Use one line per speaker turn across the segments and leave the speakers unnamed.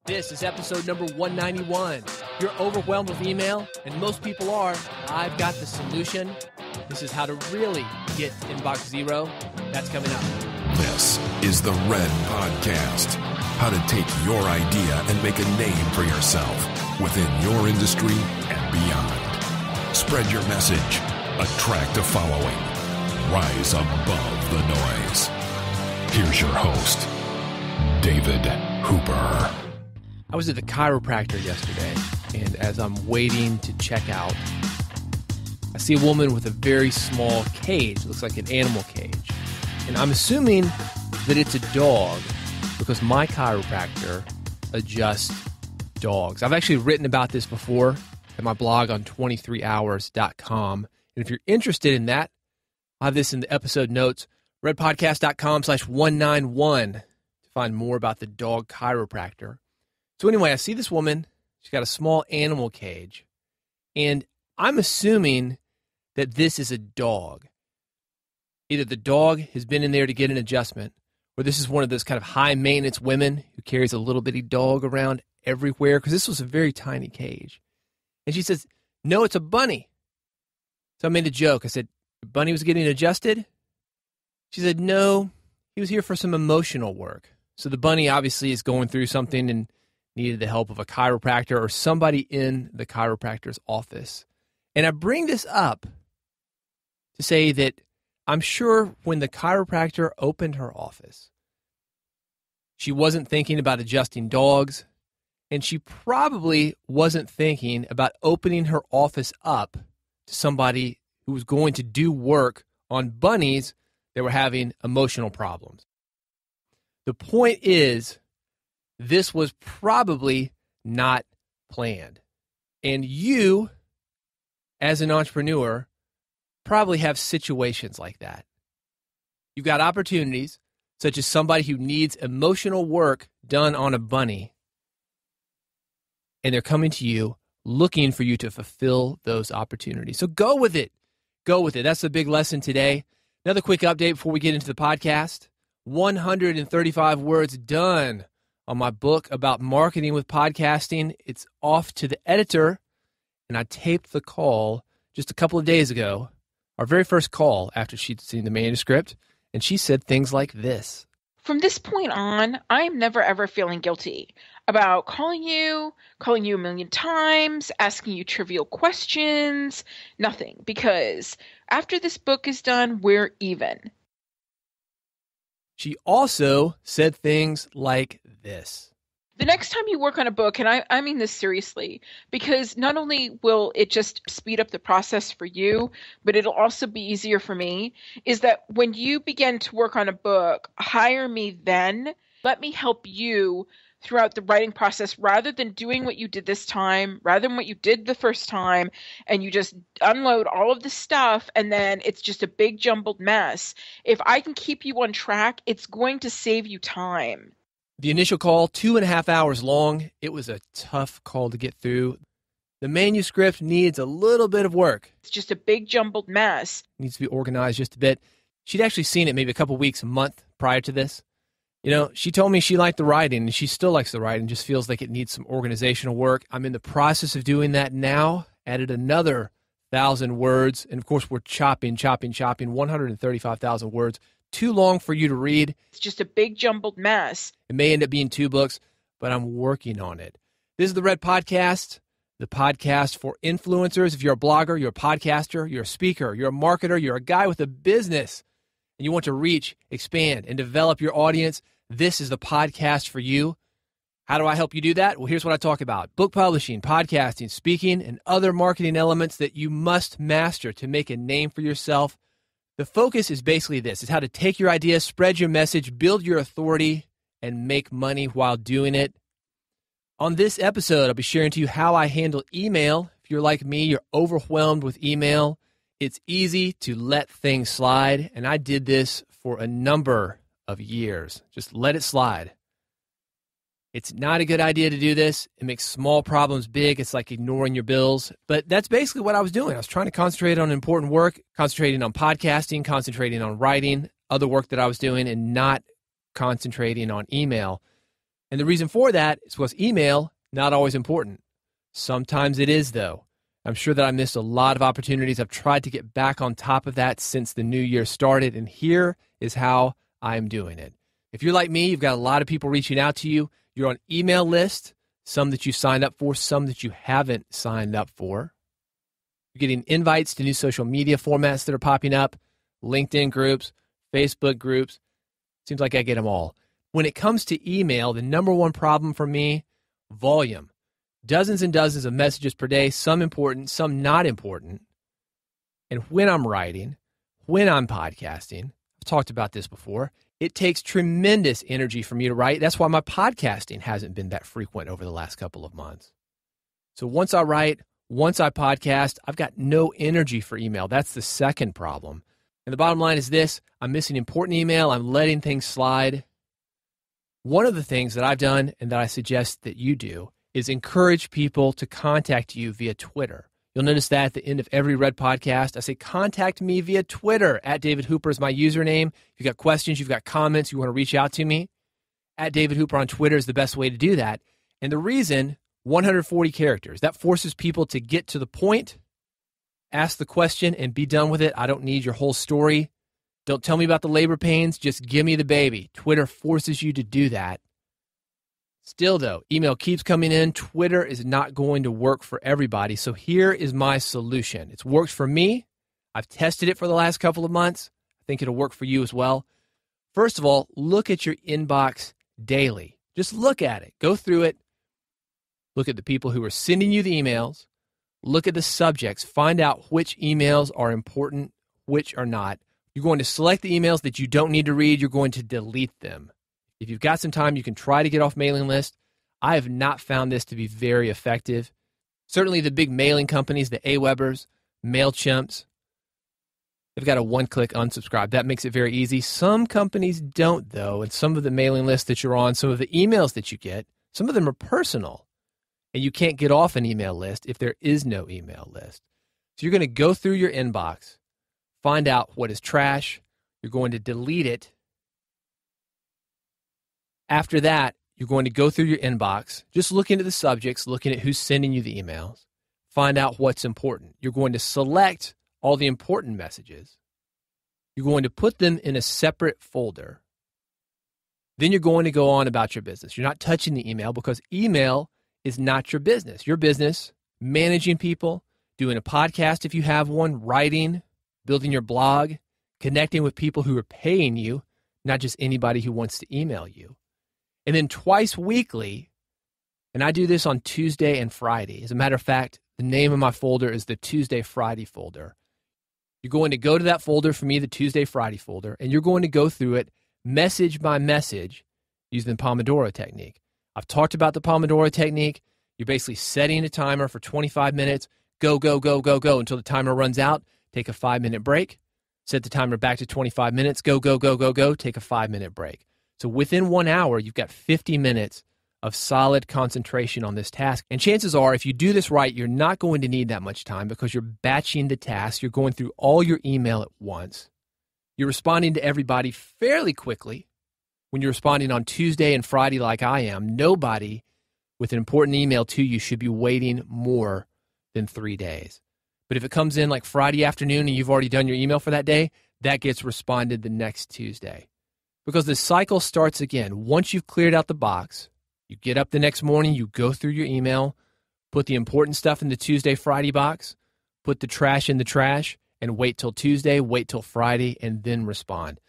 This is episode number 191. You're overwhelmed with email, and most people are. I've got the solution. This is how to really get inbox zero. That's coming up.
This is the Red Podcast. How to take your idea and make a name for yourself within your industry and beyond. Spread your message. Attract a following. Rise above the noise. Here's your host, David Hooper.
I was at the chiropractor yesterday, and as I'm waiting to check out, I see a woman with a very small cage. It looks like an animal cage. And I'm assuming that it's a dog because my chiropractor adjusts dogs. I've actually written about this before at my blog on 23hours.com. And if you're interested in that, I'll have this in the episode notes, redpodcast.com/191 to find more about the dog chiropractor. So anyway, I see this woman. She's got a small animal cage. And I'm assuming that this is a dog. Either the dog has been in there to get an adjustment, or this is one of those kind of high-maintenance women who carries a little bitty dog around everywhere, because this was a very tiny cage. And she says, no, it's a bunny. So I made a joke. I said, the bunny was getting adjusted? She said, no, he was here for some emotional work. So the bunny obviously is going through something and needed the help of a chiropractor or somebody in the chiropractor's office. And I bring this up to say that I'm sure when the chiropractor opened her office, she wasn't thinking about adjusting dogs, and she probably wasn't thinking about opening her office up to somebody who was going to do work on bunnies that were having emotional problems. The point is, this was probably not planned. And you, as an entrepreneur, probably have situations like that. You've got opportunities, such as somebody who needs emotional work done on a bunny, and they're coming to you looking for you to fulfill those opportunities. So go with it. Go with it. That's the big lesson today. Another quick update before we get into the podcast. 135 words done on my book about marketing with podcasting. It's off to the editor, and I taped the call just a couple of days ago, our very first call after she'd seen the manuscript, and she said things like this.
From this point on, I am never ever feeling guilty about calling you a million times, asking you trivial questions, nothing, because after this book is done, we're even.
She also said things like this.
The next time you work on a book, and I mean this seriously, because not only will it just speed up the process for you, but it'll also be easier for me, is that when you begin to work on a book, hire me then. Let me help you throughout the writing process rather than doing what you did this time, rather than what you did the first time, and you just unload all of the stuff and then it's just a big jumbled mess. If I can keep you on track, it's going to save you time.
The initial call, 2.5 hours long. It was a tough call to get through. The manuscript needs a little bit of work.
It's just a big jumbled mess.
Needs to be organized just a bit. She'd actually seen it maybe a couple weeks, a month prior to this. You know, she told me she liked the writing, and she still likes the writing, just feels like it needs some organizational work. I'm in the process of doing that now. Added another 1,000 words, and of course we're chopping, 135,000 words. Too long for you to read.
It's just a big jumbled mess.
It may end up being 2 books, but I'm working on it. This is the Red Podcast, the podcast for influencers. If you're a blogger, you're a podcaster, you're a speaker, you're a marketer, you're a guy with a business, and you want to reach, expand, and develop your audience, this is the podcast for you. How do I help you do that? Well, here's what I talk about. Book publishing, podcasting, speaking, and other marketing elements that you must master to make a name for yourself. The focus is basically this. It's how to take your idea, spread your message, build your authority, and make money while doing it. On this episode, I'll be sharing to you how I handle email. If you're like me, you're overwhelmed with email. It's easy to let things slide, and I did this for a number of years. Just let it slide. It's not a good idea to do this. It makes small problems big. It's like ignoring your bills. But that's basically what I was doing. I was trying to concentrate on important work, concentrating on podcasting, concentrating on writing, other work that I was doing, and not concentrating on email. And the reason for that is because email, not always important. Sometimes it is, though. I'm sure that I missed a lot of opportunities. I've tried to get back on top of that since the new year started, and here is how I'm doing it. If you're like me, you've got a lot of people reaching out to you. You're on email list, some that you signed up for, some that you haven't signed up for. You're getting invites to new social media formats that are popping up, LinkedIn groups, Facebook groups. Seems like I get them all. When it comes to email, the number one problem for me, volume. Dozens and dozens of messages per day, some important, some not important. And when I'm writing, when I'm podcasting, I've talked about this before, it takes tremendous energy for me to write. That's why my podcasting hasn't been that frequent over the last couple of months. So once I write, once I podcast, I've got no energy for email. That's the second problem. And the bottom line is this: I'm missing important email. I'm letting things slide. One of the things that I've done and that I suggest that you do is encourage people to contact you via Twitter. You'll notice that at the end of every Red podcast, I say, contact me via Twitter. @David Hooper is my username. If you've got questions, you've got comments, you want to reach out to me, @David Hooper on Twitter is the best way to do that. And the reason, 140 characters. That forces people to get to the point, ask the question, and be done with it. I don't need your whole story. Don't tell me about the labor pains. Just give me the baby. Twitter forces you to do that. Still, though, email keeps coming in. Twitter is not going to work for everybody. So here is my solution. It's worked for me. I've tested it for the last couple of months. I think it'll work for you as well. First of all, look at your inbox daily. Just look at it. Go through it. Look at the people who are sending you the emails. Look at the subjects. Find out which emails are important, which are not. You're going to select the emails that you don't need to read. You're going to delete them. If you've got some time, you can try to get off mailing list. I have not found this to be very effective. Certainly the big mailing companies, the AWebers, MailChimps, they've got a one-click unsubscribe. That makes it very easy. Some companies don't, though, and some of the mailing lists that you're on, some of the emails that you get, some of them are personal, and you can't get off an email list if there is no email list. So you're going to go through your inbox, find out what is trash. You're going to delete it. After that, you're going to go through your inbox, just looking at the subjects, looking at who's sending you the emails, find out what's important. You're going to select all the important messages. You're going to put them in a separate folder. Then you're going to go on about your business. You're not touching the email because email is not your business. Your business, managing people, doing a podcast if you have one, writing, building your blog, connecting with people who are paying you, not just anybody who wants to email you. And then twice weekly, and I do this on Tuesday and Friday. As a matter of fact, the name of my folder is the Tuesday Friday folder. You're going to go to that folder, for me, the Tuesday Friday folder, and you're going to go through it message by message using the Pomodoro technique. I've talked about the Pomodoro technique. You're basically setting a timer for 25 minutes. Go, go, go, go, go until the timer runs out. Take a 5-minute break. Set the timer back to 25 minutes. Go, go, go, go, go. Take a 5-minute break. So within 1 hour, you've got 50 minutes of solid concentration on this task. And chances are, if you do this right, you're not going to need that much time because you're batching the tasks. You're going through all your email at once. You're responding to everybody fairly quickly. When you're responding on Tuesday and Friday like I am, nobody with an important email to you should be waiting more than 3 days. But if it comes in like Friday afternoon and you've already done your email for that day, that gets responded the next Tuesday. Because the cycle starts again. Once you've cleared out the box, you get up the next morning, you go through your email, put the important stuff in the Tuesday, Friday box, put the trash in the trash, and wait till Tuesday, wait till Friday, and then respond.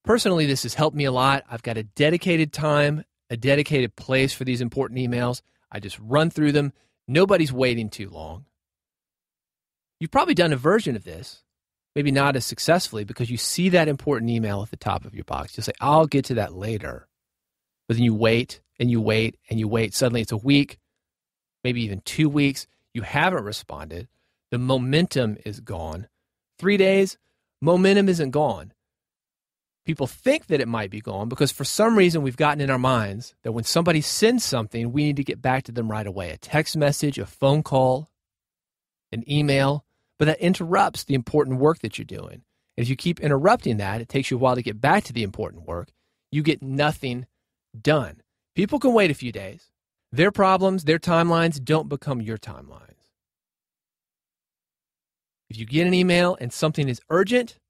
Personally, this has helped me a lot. I've got a dedicated time, a dedicated place for these important emails. I just run through them. Nobody's waiting too long. You've probably done a version of this. Maybe not as successfully because you see that important email at the top of your box. You'll say, I'll get to that later. But then you wait and you wait and you wait. Suddenly it's a week, maybe even 2 weeks. You haven't responded. The momentum is gone. 3 days, momentum isn't gone. People think that it might be gone because for some reason we've gotten in our minds that when somebody sends something, we need to get back to them right away. A text message, a phone call, an email. But that interrupts the important work that you're doing. And if you keep interrupting that, it takes you a while to get back to the important work. You get nothing done. People can wait a few days. Their problems, their timelines don't become your timelines. If you get an email and something is urgent,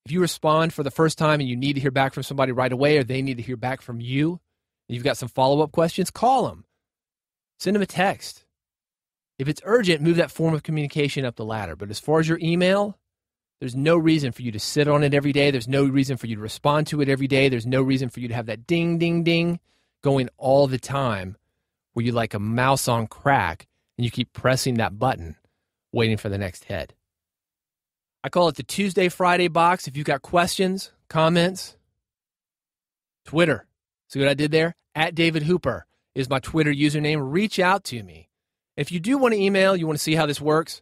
if you respond for the first time and you need to hear back from somebody right away, or they need to hear back from you, and you've got some follow-up questions, call them. Send them a text. If it's urgent, move that form of communication up the ladder. But as far as your email, there's no reason for you to sit on it every day. There's no reason for you to respond to it every day. There's no reason for you to have that ding, ding, ding going all the time where you're like a mouse on crack and you keep pressing that button, waiting for the next head. I call it the Tuesday, Friday box. If you've got questions, comments, Twitter. See what I did there? @DavidHooper is my Twitter username. Reach out to me. If you do want to email, you want to see how this works,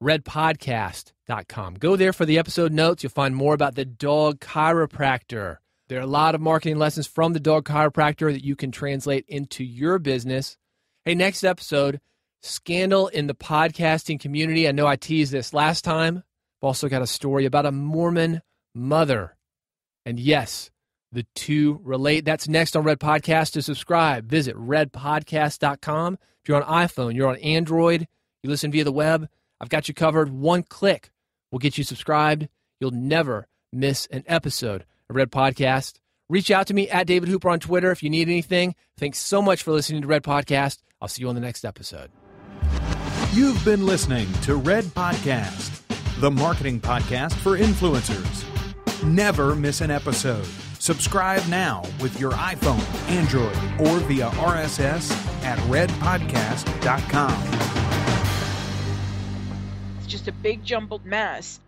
redpodcast.com. Go there for the episode notes. You'll find more about the dog chiropractor. There are a lot of marketing lessons from the dog chiropractor that you can translate into your business. Hey, next episode, scandal in the podcasting community. I know I teased this last time. I've also got a story about a Mormon mother. And yes, the two relate. That's next on Red Podcast. To subscribe, visit redpodcast.com. If you're on iPhone, you're on Android, you listen via the web, I've got you covered. One click will get you subscribed. You'll never miss an episode of Red Podcast. Reach out to me @DavidHooper on Twitter if you need anything. Thanks so much for listening to Red Podcast. I'll see you on the next episode.
You've been listening to Red Podcast, the marketing podcast for influencers. Never miss an episode. Subscribe now with your iPhone, Android, or via RSS at redpodcast.com.
It's just a big jumbled mess.